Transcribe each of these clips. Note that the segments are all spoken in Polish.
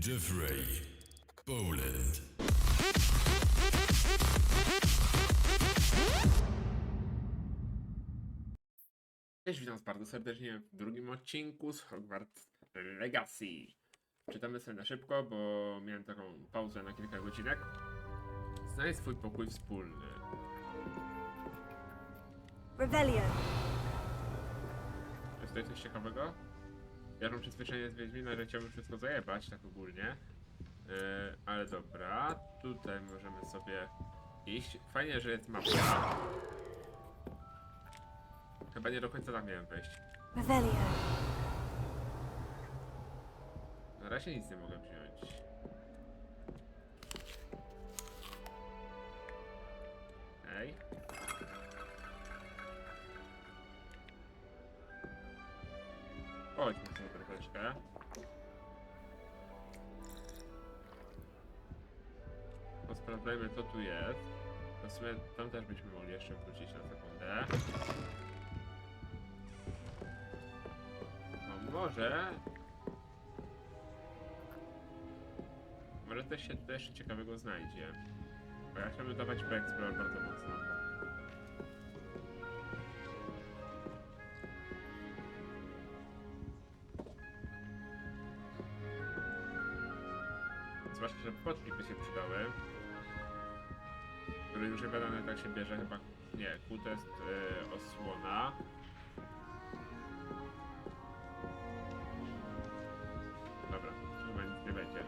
Jeffrey, Poland. Cześć, witam bardzo serdecznie w drugim odcinku z Hogwart Legacy. Czytamy sobie na szybko, bo miałem taką pauzę na kilka godzinek. Znajdź swój pokój wspólny. Rebellion. Jest tutaj coś ciekawego? Ja mam przyzwyczajenie z Wiedźmina, że chciałbym wszystko zajebać, tak ogólnie. Ale dobra, tutaj możemy sobie iść. Fajnie, że jest mapa. Chyba nie do końca tak miałem wejść. Rebellion. Na razie nic nie mogę wziąć. Ej. Chodźmy sobie troszeczkę. Posprawdzajmy, co tu jest. W sumie tam też byśmy mogli jeszcze wrócić na sekundę. No może... Może coś się tutaj jeszcze ciekawego znajdzie. Bo ja chciałbym dawać po Explore bardzo mocno. Zwłaszcza, że potki by się przydały. Który już chyba dane tak się bierze, chyba... Nie, Q to jest osłona. Dobra, chyba nic nie będzie.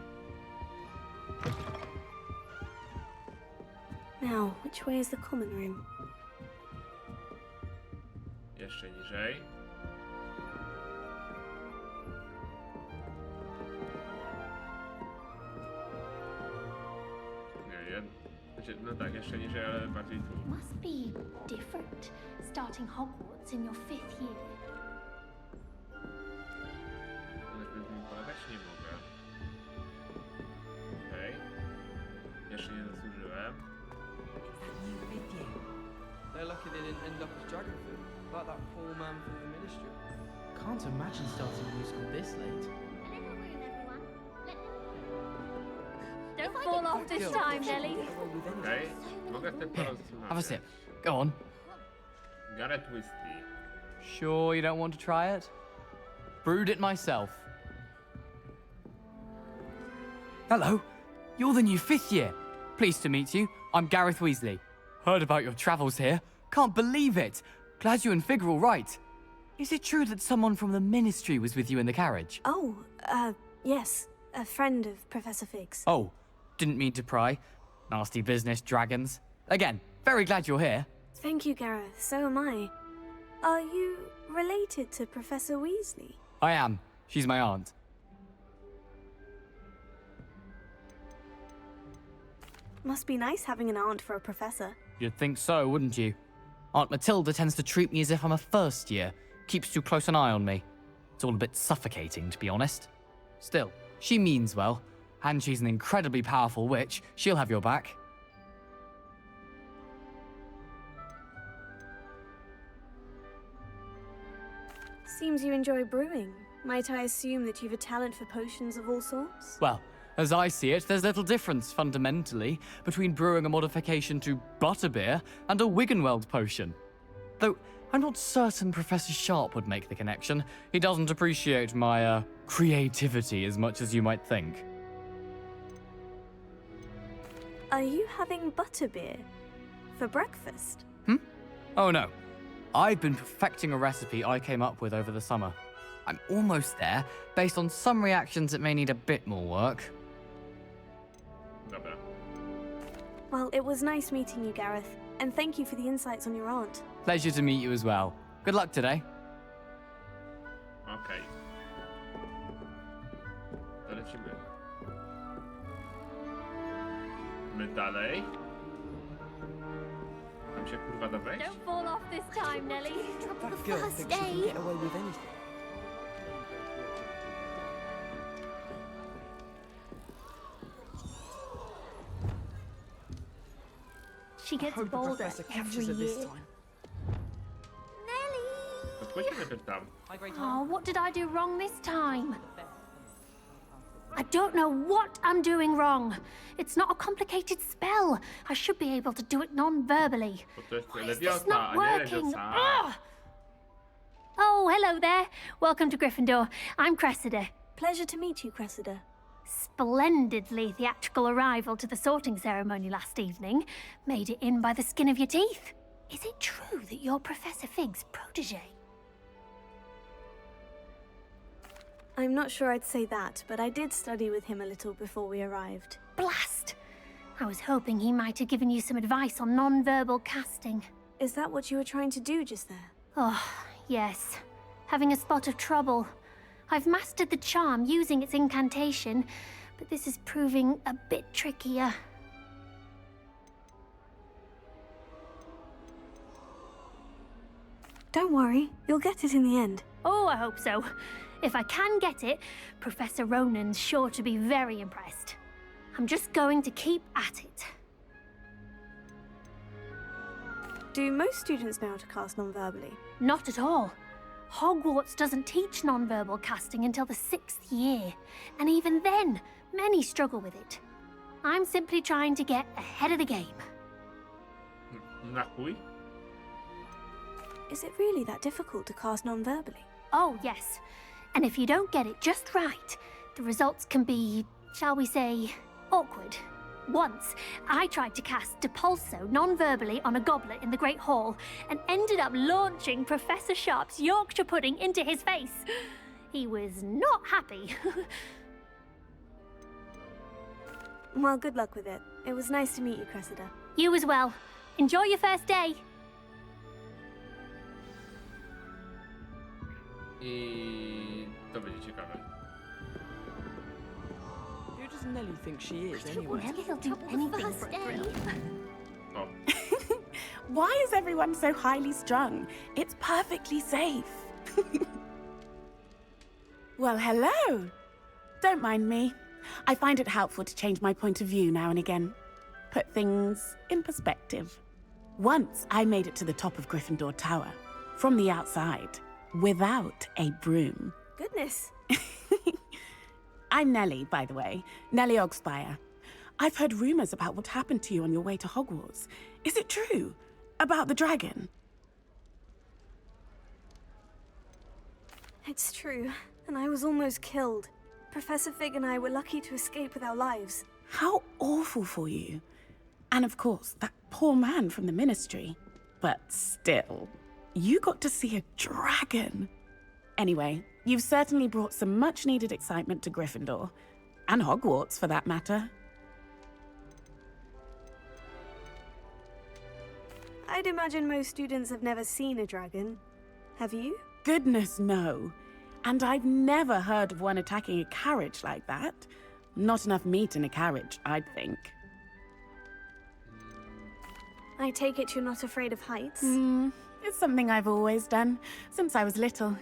Now, which way is the common room? Jeszcze niżej. No tak, jeszcze niżej, ale bardziej tu. Must be different starting Hogwarts in your 5th year. Ale żeby z nim polegać nie mogę. Okej. Jeszcze nie zasłużyłem. They're lucky they didn't end up as dragon food, like that poor man from the ministry. Can't imagine starting a musical this late. Don't fall off this time, Nelly. Okej. Mogę w ten porozmawiać. Have a sip. Go on. Gareth Whiskey. Sure you don't want to try it? Brewed it myself. Hello. You're the new 5th year. Pleased to meet you. I'm Gareth Weasley. Heard about your travels here. Can't believe it. Glad you and Fig are all right. Is it true that someone from the ministry was with you in the carriage? Oh, yes. A friend of Professor Fig's. Oh, didn't mean to pry. Nasty business, dragons. Again, very glad you're here. Thank you, Gareth. So am I. Are you related to Professor Weasley? I am. She's my aunt. Must be nice having an aunt for a professor. You'd think so, wouldn't you? Aunt Matilda tends to treat me as if I'm a first year. Keeps too close an eye on me. It's all a bit suffocating, to be honest. Still, she means well. And she's an incredibly powerful witch. She'll have your back. Seems you enjoy brewing. Might I assume that you've a talent for potions of all sorts? Well, as I see it, there's little difference, fundamentally, between brewing a modification to butterbeer and a Wiggenweld potion. Though, I'm not certain Professor Sharp would make the connection. He doesn't appreciate my, creativity as much as you might think. Are you having butterbeer for breakfast? Oh no. I've been perfecting a recipe I came up with over the summer. I'm almost there. Based on some reactions, it may need a bit more work. Dobra. Well, it was nice meeting you, Gareth. And thank you for the insights on your aunt. Pleasure to meet you as well. Good luck today. Okej. To lecimy. My dalej. Tam się kurwa da wejść? Don't fall off this time, Nelly. That The girl first thinks she can day. get away with anything. She I gets hope the bolder professor every catches her this year. time. Nelly! To pójdźmy najpierw tam. Oh, what did I do wrong this time? I don't know what I'm doing wrong. It's not a complicated spell. I should be able to do it non-verbally. Bo to jest Why is this Lewiosa, not a nie working? Lewiosa. Ugh! Oh, hello there. Welcome to Gryffindor. I'm Cressida. Pleasure to meet you, Cressida. Splendidly theatrical arrival to the sorting ceremony last evening. Made it in by the skin of your teeth. Is it true that you're Professor Fig's protege? I'm not sure I'd say that, but I did study with him a little before we arrived. Blast! I was hoping he might have given you some advice on non-verbal casting. Is that what you were trying to do just there? Oh, yes. Having a spot of trouble. I've mastered the charm using its incantation, but this is proving a bit trickier. Don't worry, you'll get it in the end. Oh, I hope so. If I can get it, Professor Ronan's sure to be very impressed. I'm just going to keep at it. Do most students know how to cast non-verbally? Not at all. Hogwarts doesn't teach non-verbal casting until the 6th year, and even then, many struggle with it. I'm simply trying to get ahead of the game. Na chuj? Is it really that difficult to cast non-verbally? Oh, yes. And if you don't get it just right, the results can be, shall we say, awkward. Once, I tried to cast Depulso non-verbally on a goblet in the Great Hall and ended up launching Professor Sharp's Yorkshire pudding into his face. He was not happy. Well, good luck with it. It was nice to meet you, Cressida. You as well. Enjoy your first day. I to będzie ciekawe. Who does Nelly think she is, anyway? Nelly'll do anything for a thrill. O, Why is everyone so highly strung? It's perfectly safe. Well, hello. Don't mind me. I find it helpful to change my point of view now and again. Put things in perspective. Once I made it to the top of Gryffindor Tower, from the outside, without a broom. Goodness. I'm Nellie, by the way. Nellie Ogspire. I've heard rumors about what happened to you on your way to Hogwarts. Is it true? About the dragon? It's true, and I was almost killed. Professor Fig and I were lucky to escape with our lives. How awful for you. And of course, that poor man from the ministry. But still, you got to see a dragon. Anyway, you've certainly brought some much-needed excitement to Gryffindor. And Hogwarts, for that matter. I'd imagine most students have never seen a dragon. Have you? Goodness, no. And I've never heard of one attacking a carriage like that. Not enough meat in a carriage, I'd think. I take it you're not afraid of heights? It's something I've always done, since I was little.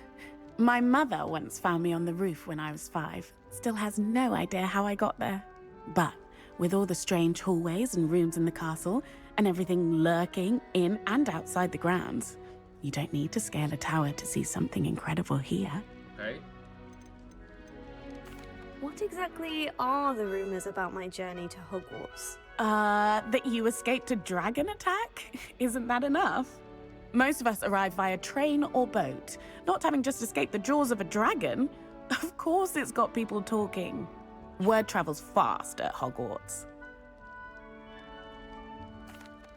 My mother once found me on the roof when I was 5. Still has no idea how I got there. But with all the strange hallways and rooms in the castle, and everything lurking in and outside the grounds, you don't need to scale a tower to see something incredible here. okej. What exactly are the rumors about my journey to Hogwarts? That you escaped a dragon attack? Isn't that enough? Most of us arrive via train or boat, not having just escaped the jaws of a dragon. Of course it's got people talking. Word travels fast at Hogwarts.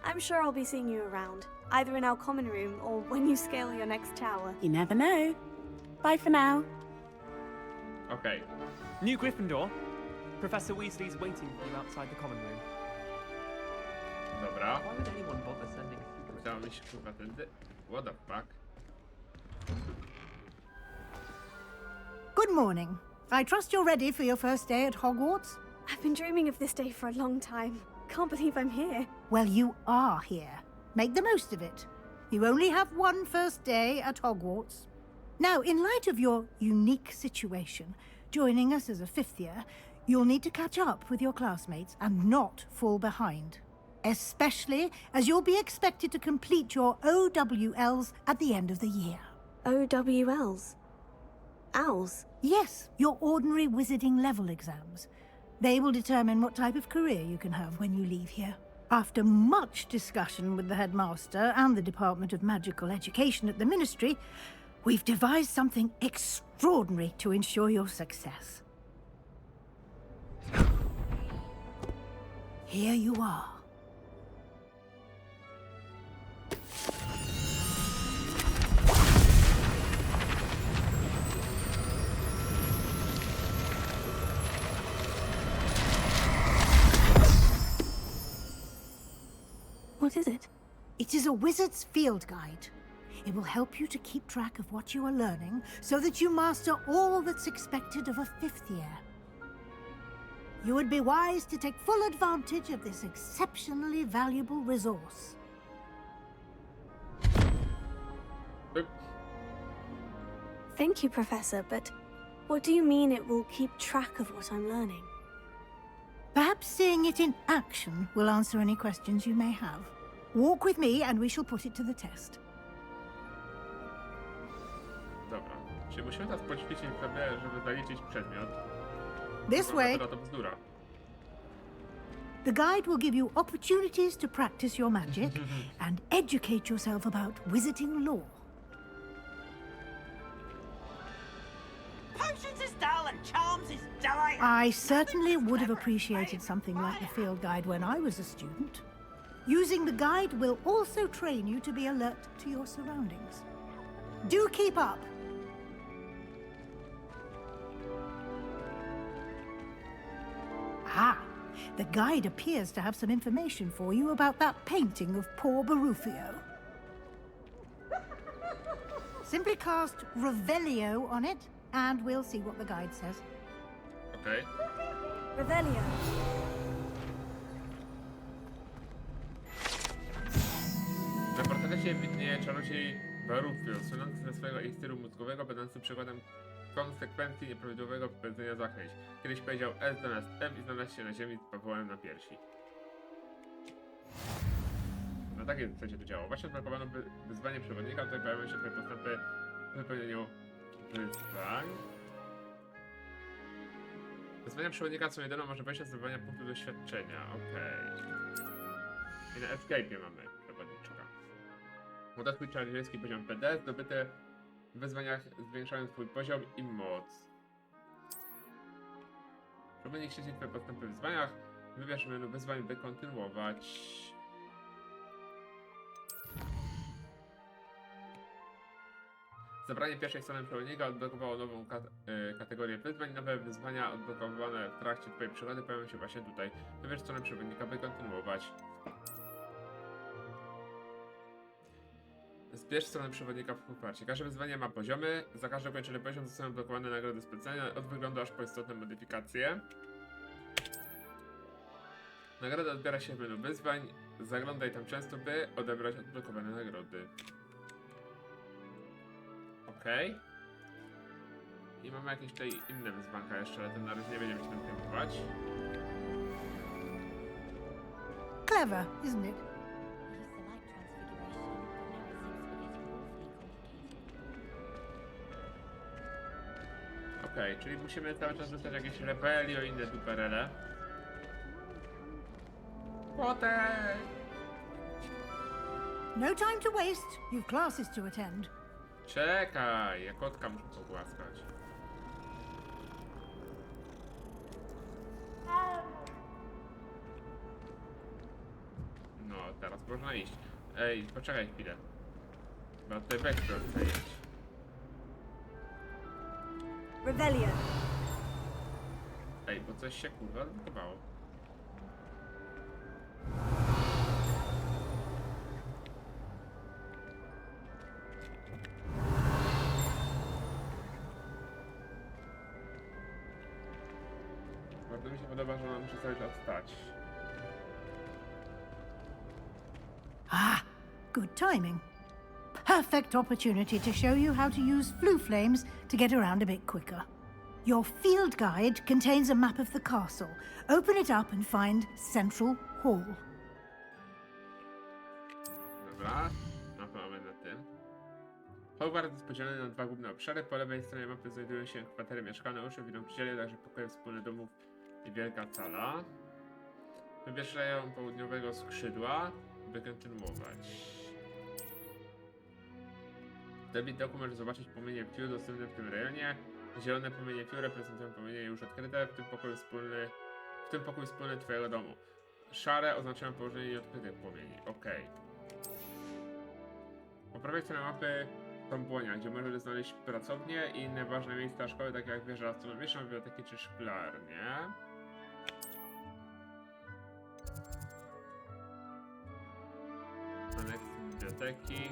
I'm sure I'll be seeing you around, either in our common room or when you scale your next tower. You never know. Bye for now. Okej. New Gryffindor. Professor Weasley's waiting for you outside the common room. Dobra. Why would anyone bother sending a secret? Udało mi się kurwa tędy. What the fuck? Good morning. I trust you're ready for your first day at Hogwarts? I've been dreaming of this day for a long time. Can't believe I'm here. Well, you are here. Make the most of it. You only have one first day at Hogwarts. Now, in light of your unique situation, joining us as a 5th year, you'll need to catch up with your classmates and not fall behind. Especially as you'll be expected to complete your OWLs at the end of the year. OWLs? Owls? Yes, your ordinary wizarding level exams. They will determine what type of career you can have when you leave here. After much discussion with the headmaster and the Department of Magical Education at the Ministry, we've devised something extraordinary to ensure your success. Here you are. What is it? It is a wizard's field guide. It will help you to keep track of what you are learning so that you master all that's expected of a 5th year. You would be wise to take full advantage of this exceptionally valuable resource. Thank you, Professor, but what do you mean it will keep track of what I'm learning? Perhaps seeing it in action will answer any questions you may have. Walk with me and we shall put it to the test. Dobra. Czyli musimy teraz poćwiczyć sobie, żeby zaliczyć przedmiot. This way. To bzdura. The guide will give you opportunities to practice your magic and educate yourself about wizarding lore. Potions is dull and charms is dull. I certainly would have appreciated something like the field guide when I was a student. Using the guide will also train you to be alert to your surroundings. Do keep up. Ah, the guide appears to have some information for you about that painting of poor Barufio. Simply cast Revelio on it, and we'll see what the guide says. Okej. Revelio. Na portrecie widnieje czarodziej Barufio, słynący ze swojego ichtyru mózgowego, będący przykładem konsekwencji nieprawidłowego powiedzenia zaklęć. Kiedyś powiedział S zamiast M i znalazł się na ziemi z pawołem na piersi. No takie chcecie to działo. Właśnie odblokowano wyzwanie przewodnika, tutaj pojawiają się twoje postępy w wypełnieniu wyzwań. Wyzwania przewodnika są jedyną możliwością zdobywania punktu doświadczenia. Okej. I na escape'ie mamy przewodniczka. Młoda twój czarodziejski poziom PD, zdobyte w wyzwaniach zwiększają twój poziom i moc. Przewodnik śledzi twoje postępy w wyzwaniach. Wybierz menu wyzwań, by kontynuować. Zabranie pierwszej strony przewodnika odblokowało nową kategorię wyzwań. Nowe wyzwania odblokowane w trakcie twojej przygody pojawią się właśnie tutaj. Wybierz stronę przewodnika, by kontynuować. Zbierz stronę przewodnika w współpracy. Każde wyzwanie ma poziomy. Za każdy ukończony poziom zostaną blokowane nagrody specjalne od wyglądu aż po istotne modyfikacje. Nagrodę odbiera się w menu wyzwań. Zaglądaj tam często, by odebrać odblokowane nagrody. Okej. I mamy jakieś tutaj inne wyzwanka jeszcze, ale ten na razie nie będziemy się tym zajmować. Clever, isn't it? Okej, czyli musimy cały czas dostać jakieś rebelio i inne duperele. Potem! No time to waste. You've classes to attend. Czekaj, ja kotka muszę pogłaskać. No, teraz można iść. Ej, poczekaj chwilę. Chyba tutaj Vector chce iść. Revelio. Ej, bo coś się kurwa odblokowało. Bardzo mi się podoba, że ona musi cały czas stać. Ah, good timing. Perfect opportunity to show you how to use flue flames to get around a bit quicker. Your field guide contains a map of the castle. Open it up and find Central Hall. Dobra, na to mamy na tym. Hogwart jest podzielony na dwa główne obszary. Po lewej stronie mapy znajdują się kwatery mieszkalne, uczniów i nauczycieli, także pokoje wspólne domów i wielka sala. Wywieszają południowego skrzydła, by kontynuować. Debit doku możesz zobaczyć płomienie Pew dostępne w tym rejonie. Zielone płomienie Pew reprezentują płomienie już odkryte, w tym pokój wspólny twojego domu. Szare oznaczają położenie nieodkrytych płomieni. Okej. Po prawej stronie mapy są błonia, gdzie możesz znaleźć pracownie i inne ważne miejsca szkoły, takie jak wieża astronomiczna, biblioteki czy szklarnie. Aneks biblioteki.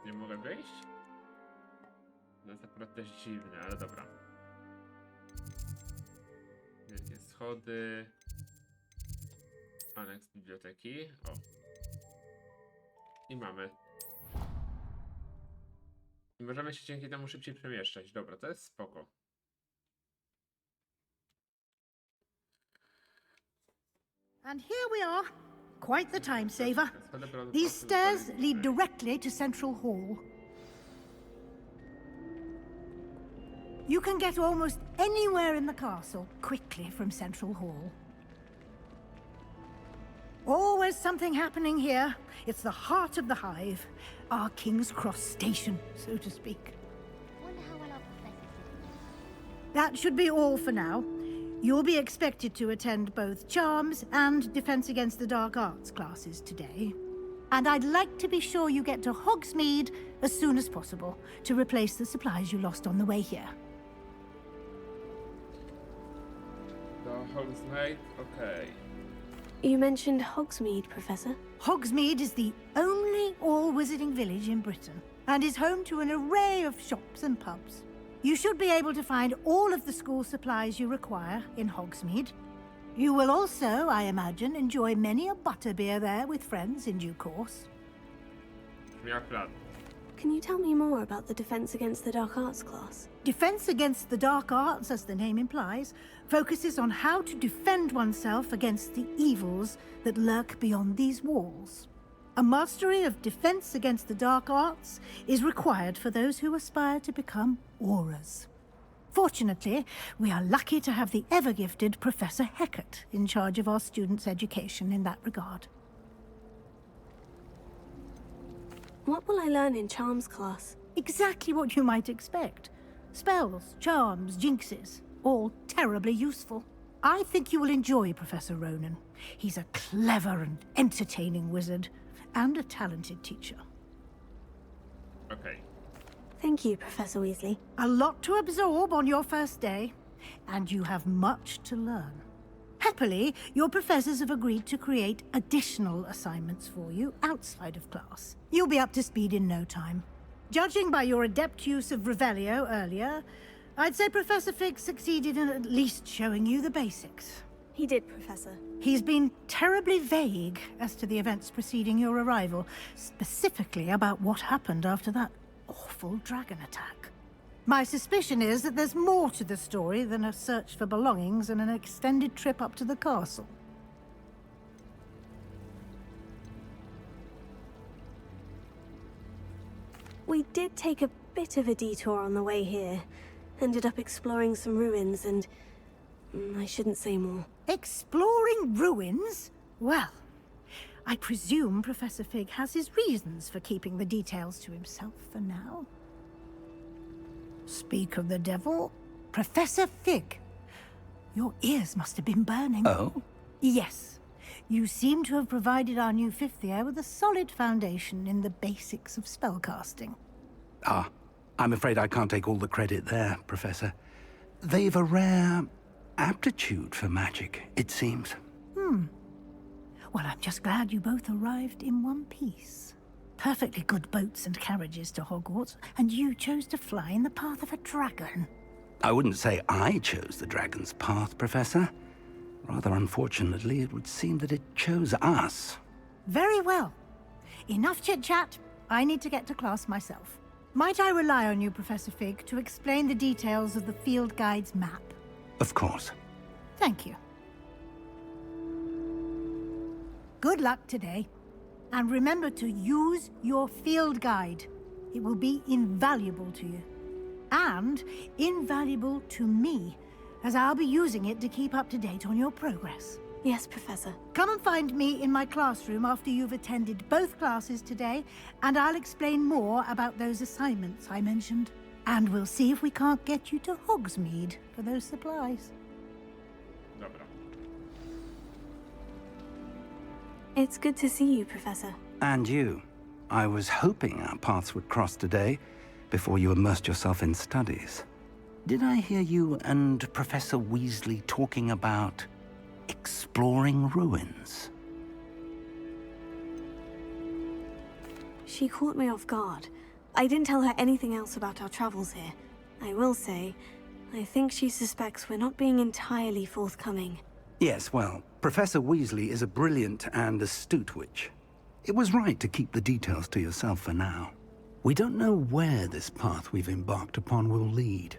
Nie mogę wyjść? To jest akurat też dziwne, ale dobra. Wielkie schody. Aneks biblioteki. O. I mamy. I możemy się dzięki temu szybciej przemieszczać. Dobra, to jest spoko. And here we are. Quite the time saver. These stairs lead directly to Central Hall. You can get almost anywhere in the castle quickly from Central Hall. Always something happening here. It's the heart of the hive. Our King's Cross station, so to speak. That should be all for now. You'll be expected to attend both Charms and Defense Against the Dark Arts classes today. And I'd like to be sure you get to Hogsmeade as soon as possible to replace the supplies you lost on the way here. Hogsmeade, okay. You mentioned Hogsmeade, Professor. Hogsmeade is the only all-wizarding village in Britain and is home to an array of shops and pubs. You should be able to find all of the school supplies you require in Hogsmeade. You will also, I imagine, enjoy many a butterbeer there with friends in due course. Can you tell me more about the Defense Against the Dark Arts class? Defense Against the Dark Arts, as the name implies, focuses on how to defend oneself against the evils that lurk beyond these walls. A mastery of Defense Against the Dark Arts is required for those who aspire to become Aurors. Fortunately, we are lucky to have the ever-gifted Professor Hecat in charge of our students' education in that regard. What will I learn in Charms class? Exactly what you might expect. Spells, charms, jinxes, all terribly useful. I think you will enjoy Professor Ronan. He's a clever and entertaining wizard, and a talented teacher. Okay. Thank you, Professor Weasley. A lot to absorb on your first day, and you have much to learn. Happily, your professors have agreed to create additional assignments for you outside of class. You'll be up to speed in no time. Judging by your adept use of Revelio earlier, I'd say Professor Fig succeeded in at least showing you the basics. He did, Professor. He's been terribly vague as to the events preceding your arrival, specifically about what happened after that awful dragon attack. My suspicion is that there's more to the story than a search for belongings and an extended trip up to the castle. We did take a bit of a detour on the way here. Ended up exploring some ruins and... I shouldn't say more. Exploring ruins? Well, I presume Professor Fig has his reasons for keeping the details to himself for now. Speak of the devil, Professor Fig. Your ears must have been burning. Oh? Yes. You seem to have provided our new fifth year with a solid foundation in the basics of spellcasting. Ah, I'm afraid I can't take all the credit there, Professor. They've a rare aptitude for magic, it seems. Well, I'm just glad you both arrived in one piece. Perfectly good boats and carriages to Hogwarts, and you chose to fly in the path of a dragon. I wouldn't say I chose the dragon's path, Professor. Rather unfortunately, it would seem that it chose us. Very well. Enough chit-chat. I need to get to class myself. Might I rely on you, Professor Fig, to explain the details of the field guide's map? Of course. Thank you. Good luck today. And remember to use your field guide. It will be invaluable to you. And invaluable to me, as I'll be using it to keep up to date on your progress. Yes, Professor. Come and find me in my classroom after you've attended both classes today, and I'll explain more about those assignments I mentioned. And we'll see if we can't get you to Hogsmeade for those supplies. Dobra. It's good to see you, Professor. And you. I was hoping our paths would cross today, before you immersed yourself in studies. Did I hear you and Professor Weasley talking about exploring ruins? She caught me off guard. I didn't tell her anything else about our travels here. I will say, I think she suspects we're not being entirely forthcoming. Yes, well, Professor Weasley is a brilliant and astute witch. It was right to keep the details to yourself for now. We don't know where this path we've embarked upon will lead.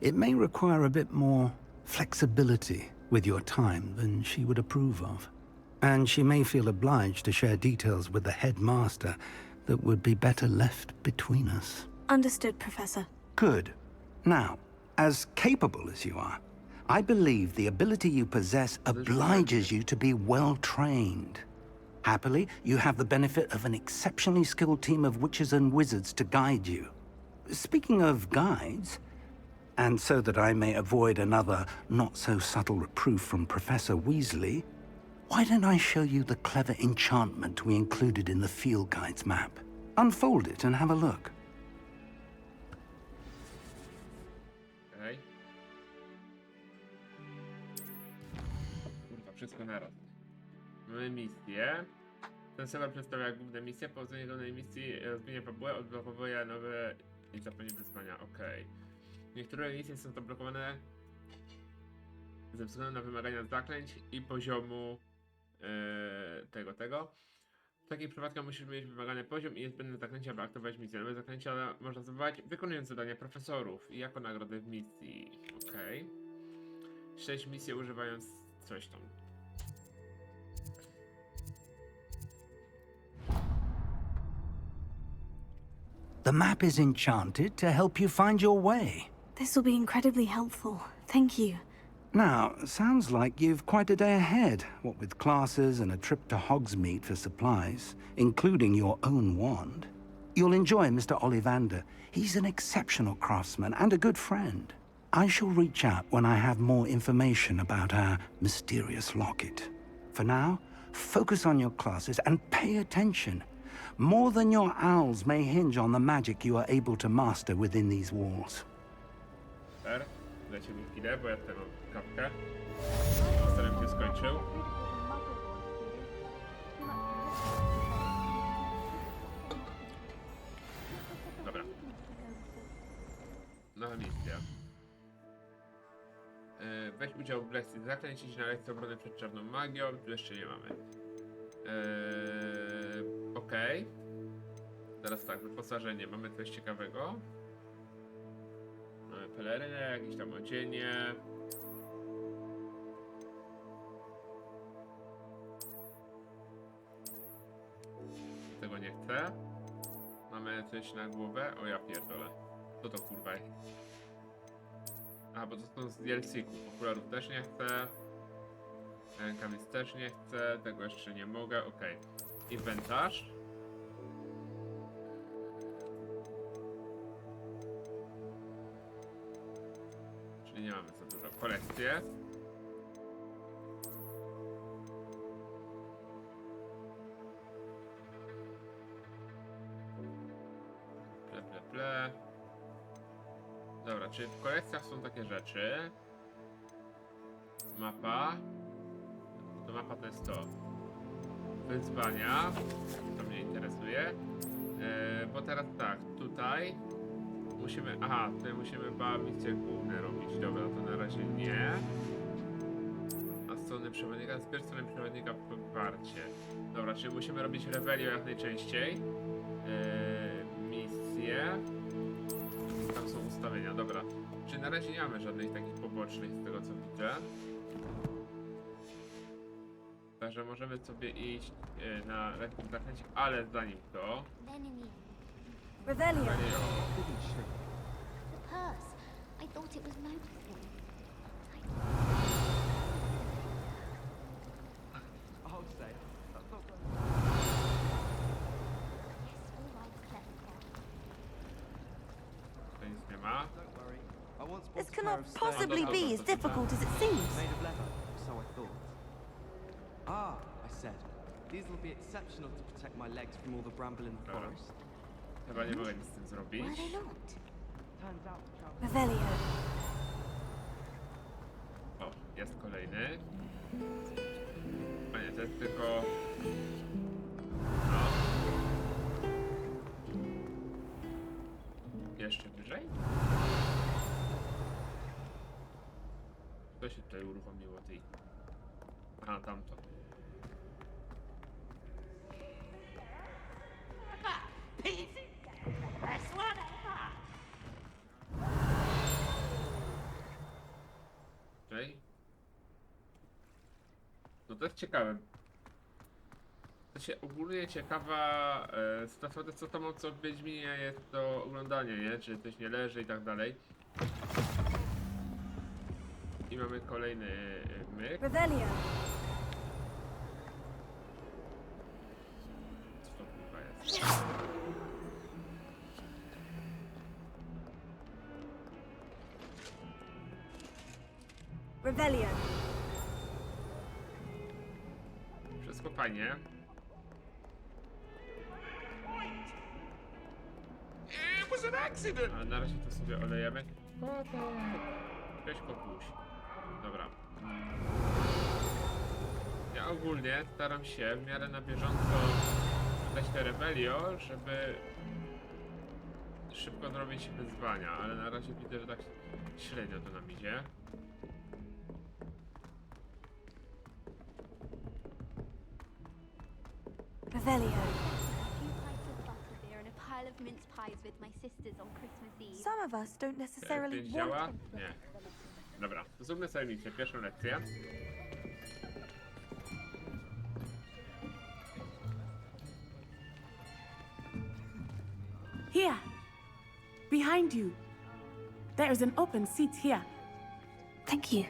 It may require a bit more flexibility with your time than she would approve of. And she may feel obliged to share details with the headmaster that would be better left between us. Understood, Professor. Good. Now, as capable as you are, I believe the ability you possess obliges you to be well trained. Happily, you have the benefit of an exceptionally skilled team of witches and wizards to guide you. Speaking of guides, and so that I may avoid another not-so-subtle reproof from Professor Weasley, why don't I show you the clever enchantment we included in the field guide's map? Unfold it and have a look. Okej. Kurwa, wszystko naraz. Mamy misję. Ten serwer przedstawia główne misje. Powodzenie danej misji rozwinie fabułę, odblokowuje nowe i zapewni wyzwania. Okej. Niektóre misje są zablokowane ze względu na wymagania zaklęć i poziomu tego. W takim przypadku musisz mieć wymagany poziom i niezbędne zaklęcia, aby aktywować misję. Nowe zaklęcia można zdobywać wykonując zadania profesorów i jako nagrodę w misji. Okej. 6 misji używając coś tam. The map is enchanted to help you find your way. This will be incredibly helpful. Thank you. Now, sounds like you've quite a day ahead, what with classes and a trip to Hogsmeade for supplies, including your own wand. You'll enjoy Mr. Ollivander. He's an exceptional craftsman and a good friend. I shall reach out when I have more information about our mysterious locket. For now, focus on your classes and pay attention. More than your owls may hinge on the magic you are able to master within these walls. Super. Dajcie mi chwilę, bo ja tutaj mam kapkę. Staram się skończył. Dobra. Nowa misja. Weź udział w lekcji zaklęć, idź na lekcję obrony przed czarną magią. Tu jeszcze nie mamy. Okej. Teraz tak, wyposażenie. Mamy coś ciekawego. Mamy pelerynę, jakieś tam odzienie. Tego nie chcę. Mamy coś na głowę. O ja pierdolę. Co to kurwa jest? A, bo to są z DLC-ków. Okularów też nie chcę. Rękawic też nie chcę. Tego jeszcze nie mogę. Okej. Inwentarz. Czyli nie mamy za dużo. Kolekcje. Ple. Dobra, czyli w kolekcjach są takie rzeczy. Mapa. To mapa to jest to. Wyzwania. To mnie interesuje. Bo teraz tak, tutaj musimy. Aha, tutaj musimy misje główne robić. Dobra, to na razie nie. strony przewodnika, zbierz stronę przewodnika poparcie. Dobra, czyli musimy robić rebelię jak najczęściej. Misje. Tam są ustawienia, dobra. Czyli na razie nie mamy żadnych takich pobocznych z tego co widzę. Także możemy sobie iść na lekkim zakręcie, ale zanim to... Revelio. The purse. I thought it was Moby's thing. I'll say. That's not very... Yes, all right, clever girl. To nic nie ma. Don't worry. I once bought This a cannot pair of possibly stairs be as difficult as it seems. made of leather, so I thought. Ah, I said. These will be exceptional to protect my legs from all the bramble in the forest. Chyba nie mogę nic z tym zrobić. Were they not? Turns out the travel... Revelio. O, jest kolejny. A nie, to jest tylko... No. Jeszcze wyżej? Co się tutaj uruchomiło tej... A, tamto. That's whatever. Tutaj. No to jest ciekawe. To się ogólnie ciekawa sprawa, co tam co w Wiedźminie jest do oglądania, nie? Czy coś nie leży i tak dalej. I mamy kolejny myk. Revelio. Co to kurwa jest? Revelio. Wszystko fajnie. Ale na razie to sobie olejemy. Weź kopuś. Dobra. Ja ogólnie staram się w miarę na bieżąco dać te rebelio, żeby szybko zrobić wyzwania, ale na razie widzę, że tak średnio to nam idzie. Revelio. Some of us don't necessarily Pięć want działa? to. Nie. Dobra, to zróbmy sobie misję, pierwszą lekcję. Here. Behind you. There is an open seat here. Thank you.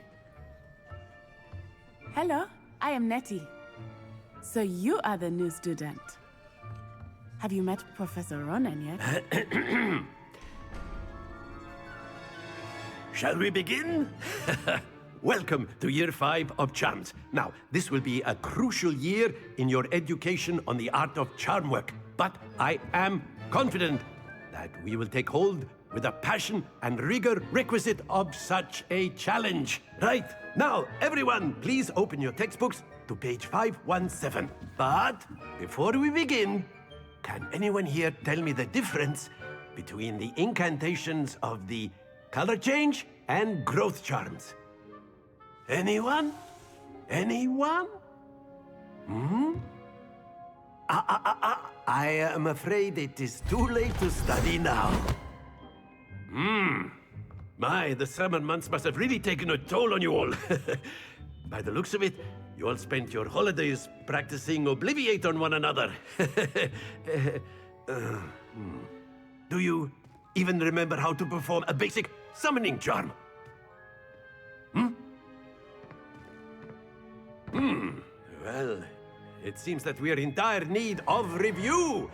Hello, I am Nettie. So you are the new student. Have you met Professor Ronan yet? Shall we begin? Welcome to Year 5 of Charms. Now, this will be a crucial year in your education on the art of charm work, but I am confident that we will take hold with the passion and rigor requisite of such a challenge. Right, now, everyone, please open your textbooks to page 517. But before we begin, can anyone here tell me the difference between the incantations of the color change and growth charms? Anyone? Anyone? I am afraid it is too late to study now. My, the summer months must have really taken a toll on you all. By the looks of it, you all spent your holidays practicing Obliviate on one another. Do you even remember how to perform a basic summoning charm? Well, it seems that we are in dire need of review.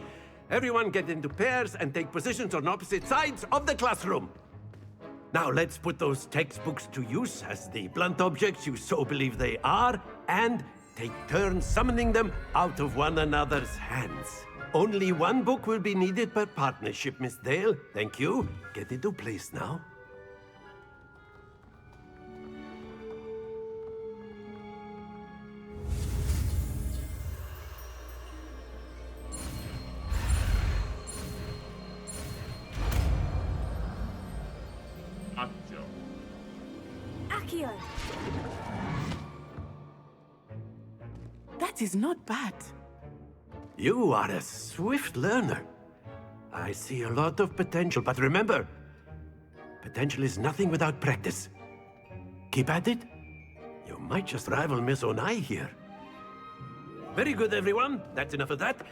Everyone get into pairs and take positions on opposite sides of the classroom. Now let's put those textbooks to use as the blunt objects you so believe they are, and take turns summoning them out of one another's hands. Only one book will be needed per partnership, Miss Dale. Thank you. Get into place now. Akcja. Accio. That is not bad. You are a swift learner. I see a lot of potential, but remember, potential is nothing without practice. Keep at it. You might just rival Miss Onai here. Very good, everyone. That's enough of that.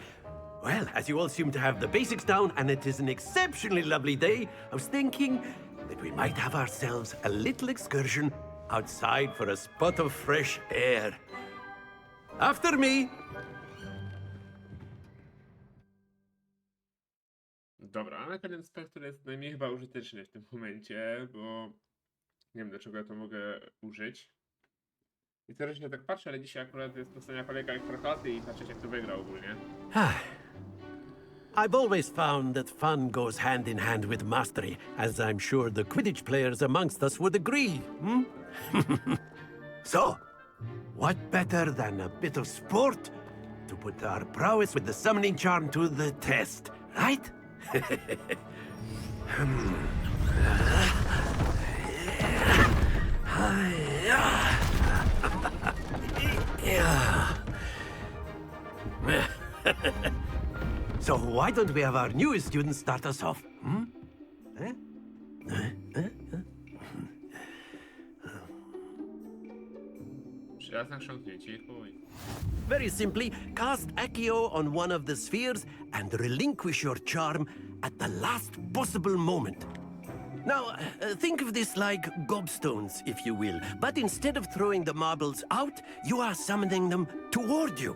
Well, as you all seem to have the basics down, and it is an exceptionally lovely day, I was thinking that we might have ourselves a little excursion outside for a spot of fresh air. After me! Dobra, a na koniec sprawdź, który jest najmniej chyba użyteczny w tym momencie, bo nie wiem, do czego ja to mogę użyć. I teraz się tak patrzę, ale dzisiaj akurat jest ostatnia kolejka Ekstraklasy i patrzeć, jak to wygra ogólnie. I've always found that fun goes hand in hand with mastery, as I'm sure the Quidditch players amongst us would agree, hmm? So, what better than a bit of sport to put our prowess with the summoning charm to the test, right? So why don't we have our newest student start us off? Hmm? Przyjazna chrząknięcie, chuj. Very simply, cast Accio on one of the spheres and relinquish your charm at the last possible moment. Now, think of this like gobstones, if you will, but instead of throwing the marbles out, you are summoning them toward you.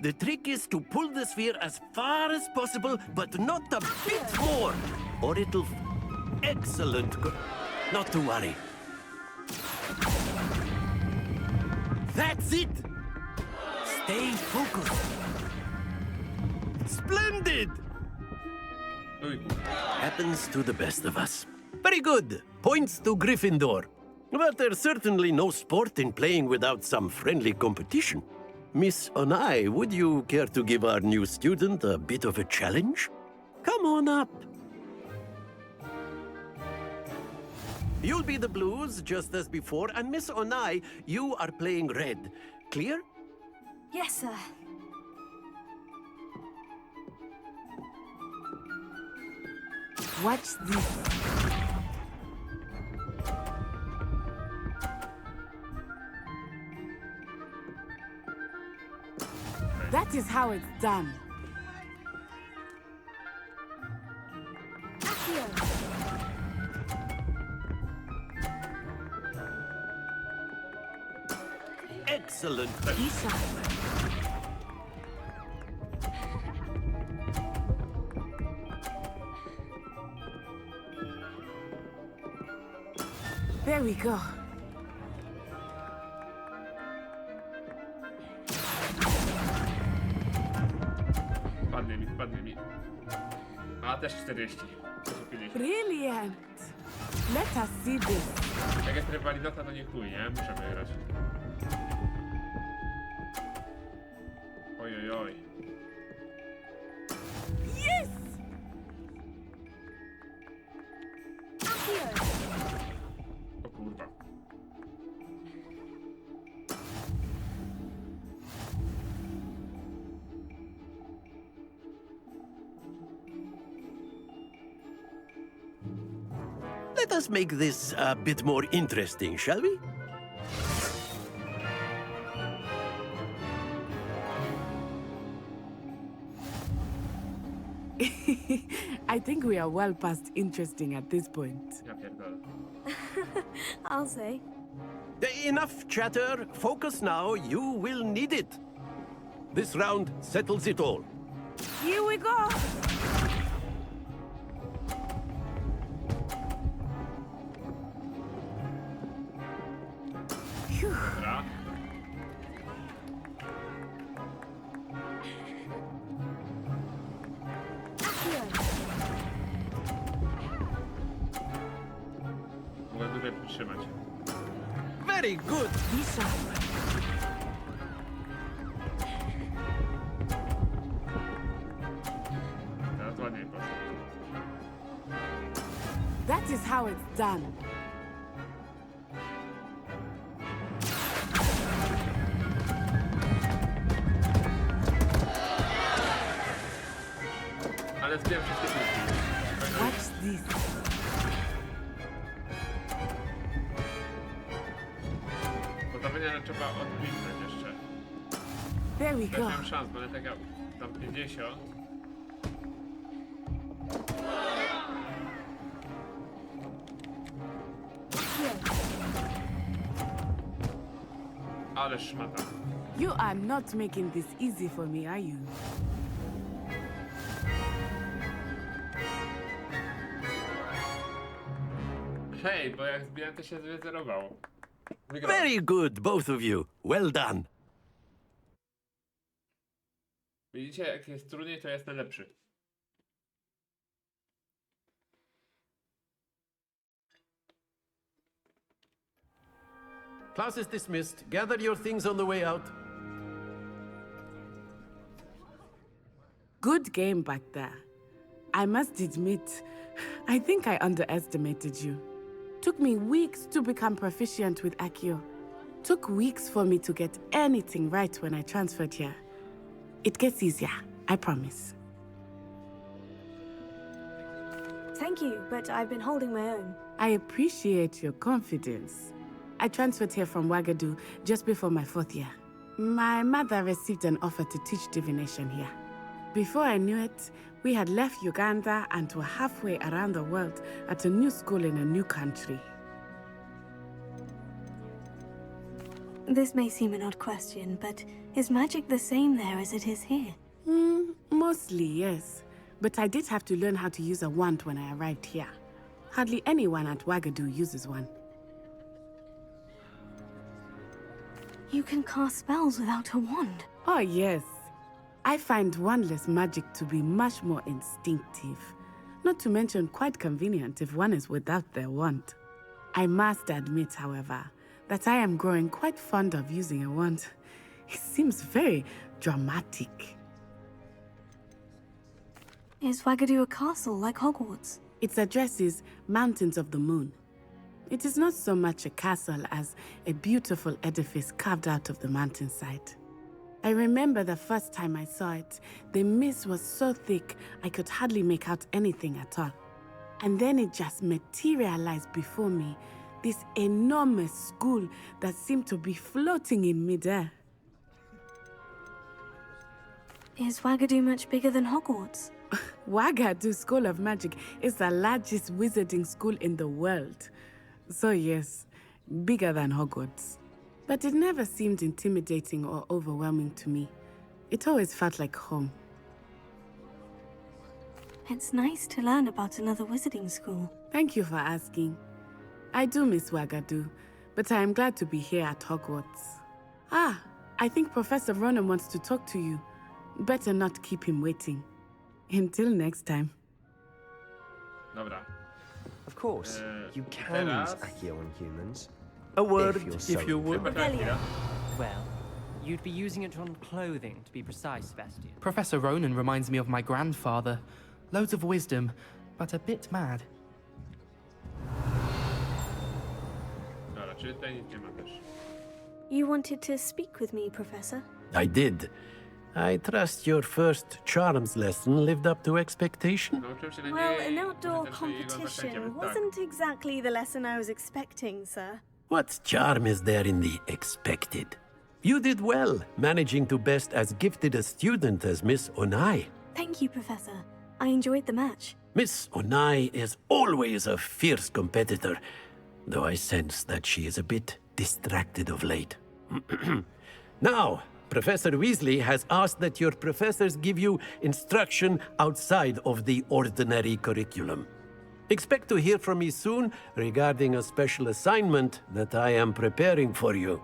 The trick is to pull the sphere as far as possible, but not a bit more, or it'll... Excellent. Not to worry. That's it! Stay focused. Splendid! Happens to the best of us. Very good. Points to Gryffindor. But there's certainly no sport in playing without some friendly competition. Miss Onai, would you care to give our new student a bit of a challenge? Come on up. You'll be the blues, just as before, and Miss Onai, you are playing red. Clear? Yes, sir. Watch this. That is how it's done. Excellent. There we go. Spadnie mi. A, też 40. Też 50. Brilliant. Let us see this. Jak jest rywalizacja, to nie chuj, nie? Muszę wygrać. Ojojoj. Yes! O kurwa. Let us make this a bit more interesting, shall we? I think we are well past interesting at this point. Ja pierdolę. I'll say. Enough chatter. Focus now. You will need it. This round settles it all. Here we go. Dobra. Mogę tutaj przytrzymać. Very good. Teraz ładniej poszło. That is how it's done. Ale zbieram wszystkie punkty. What's this? Postawienia trzeba odkliknąć jeszcze. There we Ja go. miałem szans, bo one taka tam 50. Ale szmata. You are not making this easy for me, are you? Hej, bo jak zbieram to się zrezerowało. Wygrałem. Very good, both of you. Well done. Widzicie, jak jest trudniej, to ja jestem lepszy. Class is dismissed. Gather your things on the way out. Good game back there. I must admit, I think I underestimated you. Took me weeks to become proficient with Accio. Took weeks for me to get anything right when I transferred here. It gets easier, I promise. Thank you, but I've been holding my own. I appreciate your confidence. I transferred here from Wagadu just before my 4th year. My mother received an offer to teach divination here. Before I knew it, we had left Uganda and were halfway around the world at a new school in a new country. This may seem an odd question, but is magic the same there as it is here? Mostly, yes. But I did have to learn how to use a wand when I arrived here. Hardly anyone at Wagadu uses one. You can cast spells without a wand. Oh, yes. I find wandless magic to be much more instinctive. Not to mention quite convenient if one is without their wand. I must admit, however, that I am growing quite fond of using a wand. It seems very dramatic. Is Wagadu a castle like Hogwarts? Its address is Mountains of the Moon. It is not so much a castle as a beautiful edifice carved out of the mountainside. I remember the first time I saw it, the mist was so thick I could hardly make out anything at all. And then it just materialized before me, this enormous school that seemed to be floating in midair. Is Wagadu much bigger than Hogwarts? Wagadu School of Magic is the largest wizarding school in the world. So yes, bigger than Hogwarts. But it never seemed intimidating or overwhelming to me. It always felt like home. It's nice to learn about another wizarding school. Thank you for asking. I do miss Wagadu, but I am glad to be here at Hogwarts. Ah, I think Professor Ronan wants to talk to you. Better not keep him waiting. Until next time. Dobra. Of course, you can teraz- use Accio on humans. A word, If you're so if you would. Chwila. Well, you'd be using it on clothing, to be precise, Sebastian. Professor Ronan reminds me of my grandfather. Loads of wisdom, but a bit mad. Dobra, czyli tutaj nic nie ma też. You wanted to speak with me, Professor? I did. I trust your first charms lesson lived up to expectation. Nauczyłem się Well, najmniej... an outdoor że ten jego zaklęcie, competition więc tak. wasn't exactly the lesson I was expecting, sir. What charm is there in the expected? You did well, managing to best as gifted a student as Miss Onai. Thank you, Professor. I enjoyed the match. Miss Onai is always a fierce competitor, though I sense that she is a bit distracted of late. Now, Professor Weasley has asked that your professors give you instruction outside of the ordinary curriculum. Expect to hear from me soon regarding a special assignment that I am preparing for you.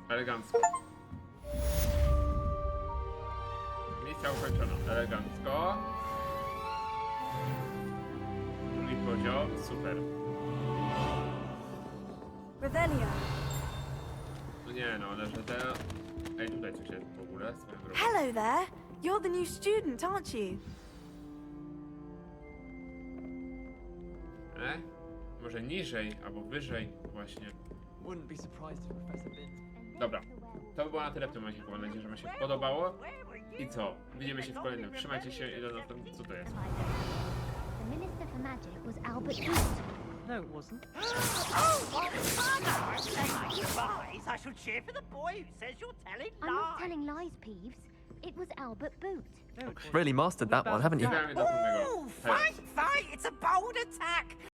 Elegancko. Misja ukończona. Elegancko. Drugi poziom. Super. Revelio. No nie no, ale że te... Ej, tutaj coś jest w ogóle. Swoją drogą. Hello there. You're the new student, aren't you? Może niżej, albo wyżej właśnie. Wouldn't be surprised if Professor Binns. Dobra. to by było na tyle w tym momencie. Mam nadzieję, że wam się podobało. I co? Widzimy się w kolejnym. Trzymajcie się i do następnego. Co to jest? The Minister for Magic was Albert Booth. No, it wasn't. Oh, what fun! I'm telling lies. I should cheer for the boy who says you're telling lies. I'm not telling lies, Peeves. It was Albert Booth. No, it wasn't. Really mastered that one, haven't you? Idealnie do następnego. Ooh, fight, fight! It's a bold attack!